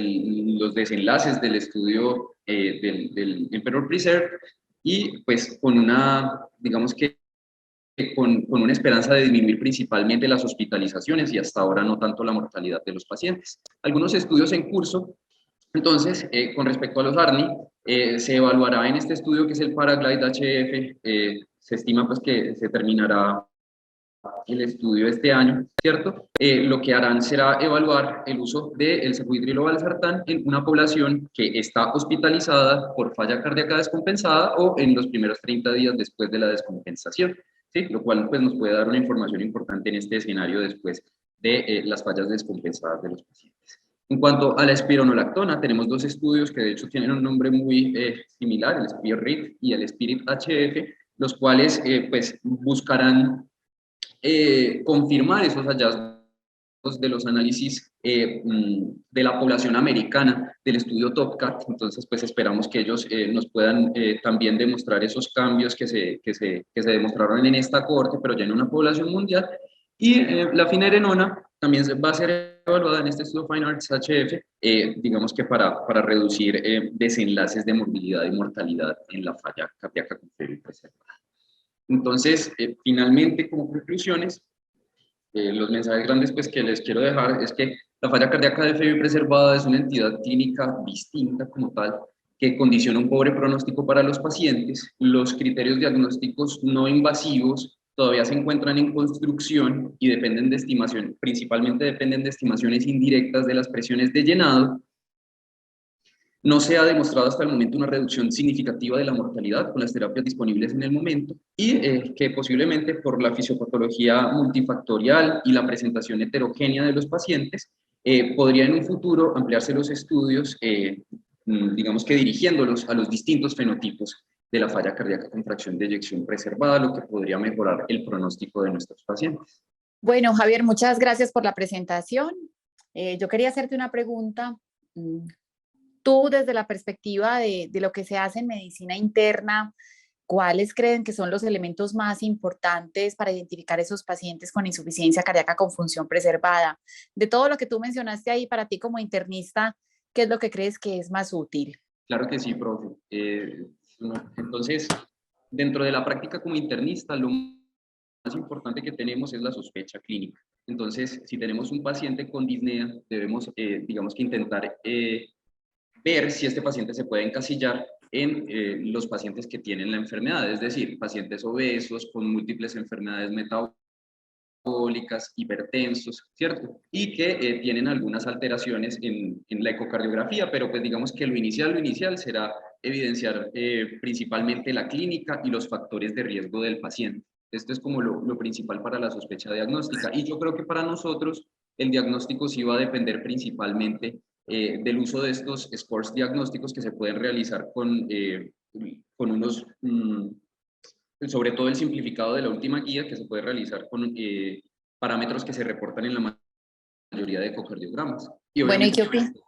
los desenlaces del estudio del Emperor Preserve y pues con una, digamos que con una esperanza de disminuir principalmente las hospitalizaciones y hasta ahora no tanto la mortalidad de los pacientes. Algunos estudios en curso, entonces, con respecto a los ARNI, se evaluará en este estudio que es el Paraglide HF, se estima pues que se terminará el estudio este año, ¿cierto? Lo que harán será evaluar el uso del sacubitril o valsartán en una población que está hospitalizada por falla cardíaca descompensada o en los primeros 30 días después de la descompensación, ¿sí? Lo cual pues, nos puede dar una información importante en este escenario después de las fallas descompensadas de los pacientes. En cuanto a la espironolactona, tenemos dos estudios que de hecho tienen un nombre muy similar, el SPIRIT y el SPIRIT-HF, los cuales pues buscarán confirmar esos hallazgos de los análisis de la población americana del estudio TopCat. Entonces, pues esperamos que ellos nos puedan también demostrar esos cambios que se demostraron en esta cohorte, pero ya en una población mundial. Y la finerenona también va a ser evaluada en este estudio Fine Arts HF, digamos que para reducir desenlaces de morbilidad y mortalidad en la falla cardíaca con fiebre preservada. Entonces, finalmente, como conclusiones, los mensajes grandes pues, que les quiero dejar es que la falla cardíaca de FEBI preservada es una entidad clínica distinta como tal, que condiciona un pobre pronóstico para los pacientes. Los criterios diagnósticos no invasivos todavía se encuentran en construcción y dependen de estimación, principalmente dependen de estimaciones indirectas de las presiones de llenado. No se ha demostrado hasta el momento una reducción significativa de la mortalidad con las terapias disponibles en el momento y que posiblemente por la fisiopatología multifactorial y la presentación heterogénea de los pacientes, podría en un futuro ampliarse los estudios, digamos que dirigiéndolos a los distintos fenotipos de la falla cardíaca con fracción de eyección preservada, lo que podría mejorar el pronóstico de nuestros pacientes. Bueno, Javier, muchas gracias por la presentación. Yo quería hacerte una pregunta. Tú, desde la perspectiva de lo que se hace en medicina interna, ¿cuáles creen que son los elementos más importantes para identificar esos pacientes con insuficiencia cardíaca con función preservada? De todo lo que tú mencionaste ahí, para ti como internista, ¿qué es lo que crees que es más útil? Claro que sí, profe. Entonces, dentro de la práctica como internista, lo más importante que tenemos es la sospecha clínica. Entonces, si tenemos un paciente con disnea, debemos, digamos que intentar ver si este paciente se puede encasillar en los pacientes que tienen la enfermedad, es decir, pacientes obesos con múltiples enfermedades metabólicas, hipertensos, ¿cierto? Y que tienen algunas alteraciones en la ecocardiografía, pero pues digamos que lo inicial será evidenciar principalmente la clínica y los factores de riesgo del paciente. Esto es como lo principal para la sospecha diagnóstica. Y yo creo que para nosotros el diagnóstico sí va a depender principalmente del uso de estos scores diagnósticos que se pueden realizar con unos, sobre todo el simplificado de la última guía, que se puede realizar con parámetros que se reportan en la mayoría de ecocardiogramas. Y Bueno, obviamente,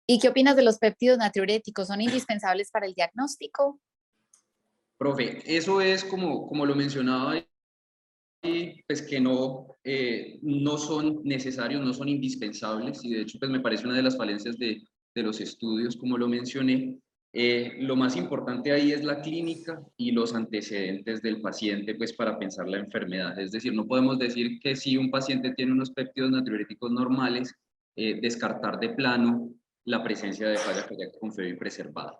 ¿y qué opinas de los péptidos natriuréticos? ¿Son indispensables para el diagnóstico? profe, eso es como lo mencionaba, pues que no son necesarios, no son indispensables, y de hecho pues me parece una de las falencias de los estudios, como lo mencioné. Lo más importante ahí es la clínica y los antecedentes del paciente, pues para pensar la enfermedad. Es decir, no podemos decir que si un paciente tiene unos péptidos natriuréticos normales, descartar de plano la presencia de falla cardíaca con FEBI preservada.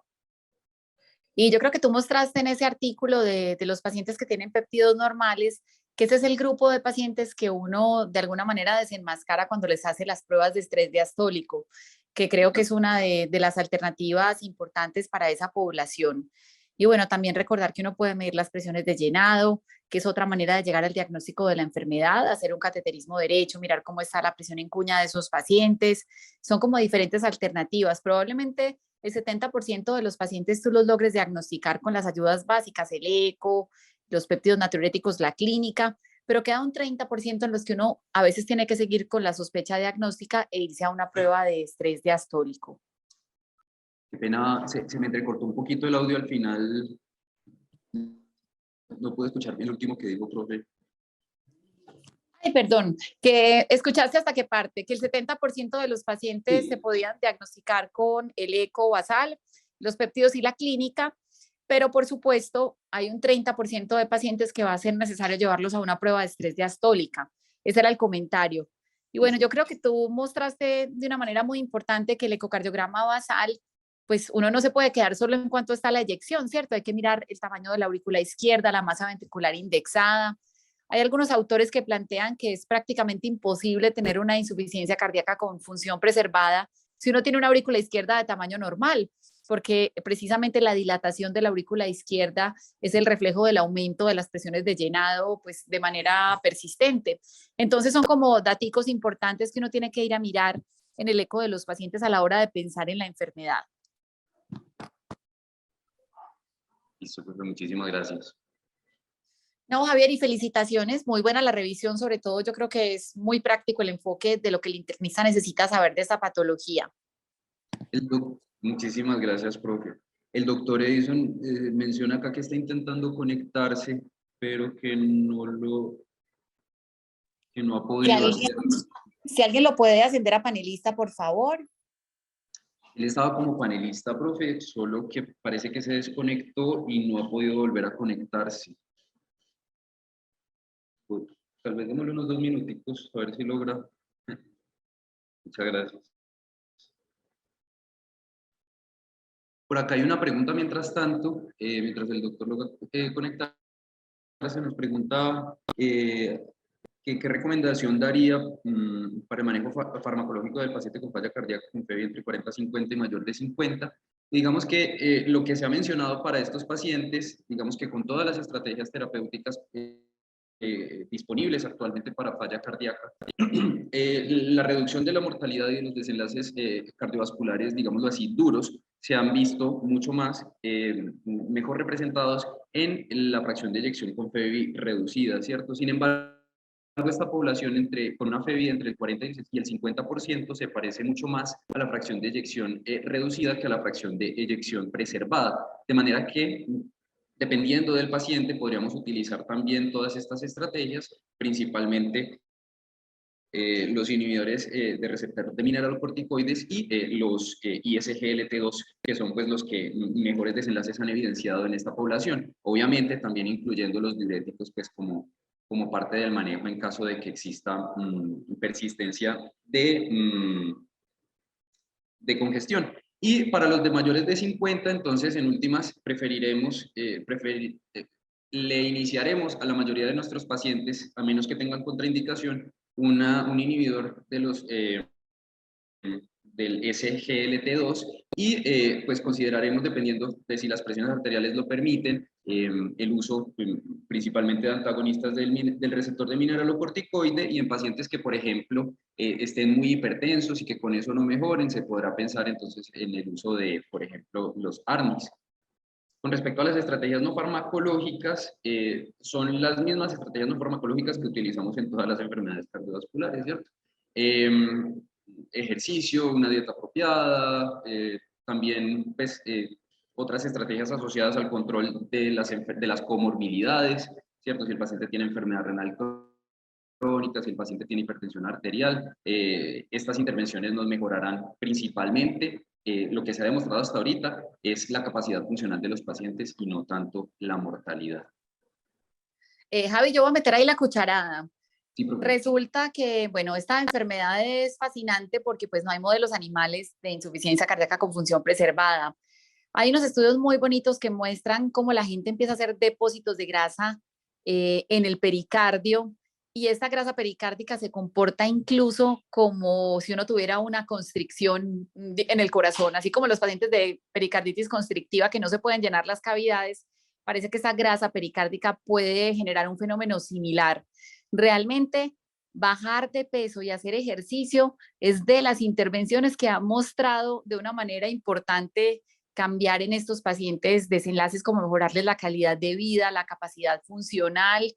Y yo creo que tú mostraste en ese artículo de los pacientes que tienen péptidos normales, que ese es el grupo de pacientes que uno de alguna manera desenmascara cuando les hace las pruebas de estrés diastólico, que creo que es una de las alternativas importantes para esa población. Y bueno, también recordar que uno puede medir las presiones de llenado, que es otra manera de llegar al diagnóstico de la enfermedad, hacer un cateterismo derecho, mirar cómo está la presión en cuña de esos pacientes. Son como diferentes alternativas. Probablemente el 70% de los pacientes tú los logres diagnosticar con las ayudas básicas, el eco, los péptidos natriuréticos, la clínica, pero queda un 30% en los que uno a veces tiene que seguir con la sospecha diagnóstica e irse a una prueba de estrés diastólico. Qué pena, se me entrecortó un poquito el audio al final. No pude escuchar bien el último que dijo, profe. Ay, perdón, que escuchaste hasta qué parte, que el 70% de los pacientes se Sí. podían diagnosticar con el eco basal, los péptidos y la clínica, pero por supuesto hay un 30% de pacientes que va a ser necesario llevarlos a una prueba de estrés diastólica. Ese era el comentario. Y bueno, yo creo que tú mostraste de una manera muy importante que el ecocardiograma basal, pues uno no se puede quedar solo en cuanto está la eyección, ¿cierto? Hay que mirar el tamaño de la aurícula izquierda, la masa ventricular indexada. Hay algunos autores que plantean que es prácticamente imposible tener una insuficiencia cardíaca con función preservada si uno tiene una aurícula izquierda de tamaño normal, porque precisamente la dilatación de la aurícula izquierda es el reflejo del aumento de las presiones de llenado, pues de manera persistente. Entonces son como daticos importantes que uno tiene que ir a mirar en el eco de los pacientes a la hora de pensar en la enfermedad. Listo, profe, muchísimas gracias. No, Javier, y felicitaciones, muy buena la revisión, sobre todo yo creo que es muy práctico el enfoque de lo que el internista necesita saber de esta patología. Muchísimas gracias, profe. El doctor Edison menciona acá que está intentando conectarse, pero que no ha Si podido alguien, hacerlo. si alguien lo puede ascender a panelista, por favor. Él estaba como panelista, profe, solo que parece que se desconectó y no ha podido volver a conectarse. Pues, tal vez démosle unos 2 minuticos a ver si logra. Muchas gracias. Por acá hay una pregunta mientras tanto, mientras el doctor logra conectarse, nos pregunta ¿qué recomendación daría para el manejo farmacológico del paciente con falla cardíaca con FEBI entre 40 a 50 y mayor de 50? Digamos que lo que se ha mencionado para estos pacientes, digamos que con todas las estrategias terapéuticas disponibles actualmente para falla cardíaca, la reducción de la mortalidad y de los desenlaces cardiovasculares, digámoslo así, duros, se han visto mucho más, mejor representados en la fracción de eyección con FEBI reducida, ¿cierto? Sin embargo, esta población con una FEBI entre el 40 y el 50% se parece mucho más a la fracción de eyección reducida que a la fracción de eyección preservada. De manera que, dependiendo del paciente, podríamos utilizar también todas estas estrategias, principalmente los inhibidores de receptor de mineralocorticoides y los ISGLT2, que son pues los que mejores desenlaces han evidenciado en esta población. Obviamente también incluyendo los diuréticos pues como parte del manejo en caso de que exista persistencia de congestión. Y para los de mayores de 50, entonces, en últimas, le iniciaremos a la mayoría de nuestros pacientes, a menos que tengan contraindicación, un inhibidor de del SGLT2 y pues consideraremos, dependiendo de si las presiones arteriales lo permiten, el uso principalmente de antagonistas del receptor de mineralocorticoide, y en pacientes que, por ejemplo, estén muy hipertensos y que con eso no mejoren, se podrá pensar entonces en el uso de, por ejemplo, los ARNIs. Con respecto a las estrategias no farmacológicas, son las mismas estrategias no farmacológicas que utilizamos en todas las enfermedades cardiovasculares, ¿cierto? Ejercicio, una dieta apropiada, también pues, otras estrategias asociadas al control de las comorbilidades, ¿cierto? Si el paciente tiene enfermedad renal crónica, si el paciente tiene hipertensión arterial, estas intervenciones nos mejorarán principalmente. Lo que se ha demostrado hasta ahorita es la capacidad funcional de los pacientes y no tanto la mortalidad. Javi, yo voy a meter ahí la cucharada. Sí, resulta que, bueno, esta enfermedad es fascinante porque pues no hay modelos animales de insuficiencia cardíaca con función preservada. Hay unos estudios muy bonitos que muestran cómo la gente empieza a hacer depósitos de grasa en el pericardio, y esta grasa pericárdica se comporta incluso como si uno tuviera una constricción en el corazón, así como los pacientes de pericarditis constrictiva que no se pueden llenar las cavidades. Parece que esa grasa pericárdica puede generar un fenómeno similar. Realmente, bajar de peso y hacer ejercicio es de las intervenciones que ha mostrado de una manera importante cambiar en estos pacientes desenlaces como mejorarles la calidad de vida, la capacidad funcional.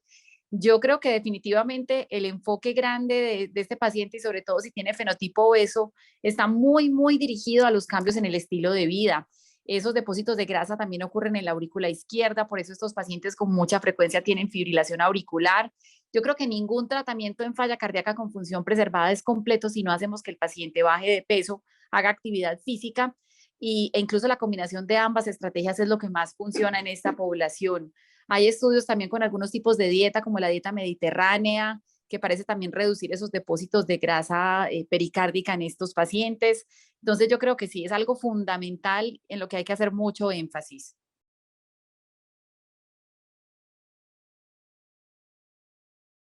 Yo creo que definitivamente el enfoque grande de este paciente, y sobre todo si tiene fenotipo obeso, está muy, muy dirigido a los cambios en el estilo de vida. Esos depósitos de grasa también ocurren en la aurícula izquierda, por eso estos pacientes con mucha frecuencia tienen fibrilación auricular. Yo creo que ningún tratamiento en falla cardíaca con función preservada es completo si no hacemos que el paciente baje de peso, haga actividad física, e incluso la combinación de ambas estrategias es lo que más funciona en esta población. Hay estudios también con algunos tipos de dieta, como la dieta mediterránea, que parece también reducir esos depósitos de grasa pericárdica en estos pacientes. Entonces yo creo que sí, es algo fundamental en lo que hay que hacer mucho énfasis.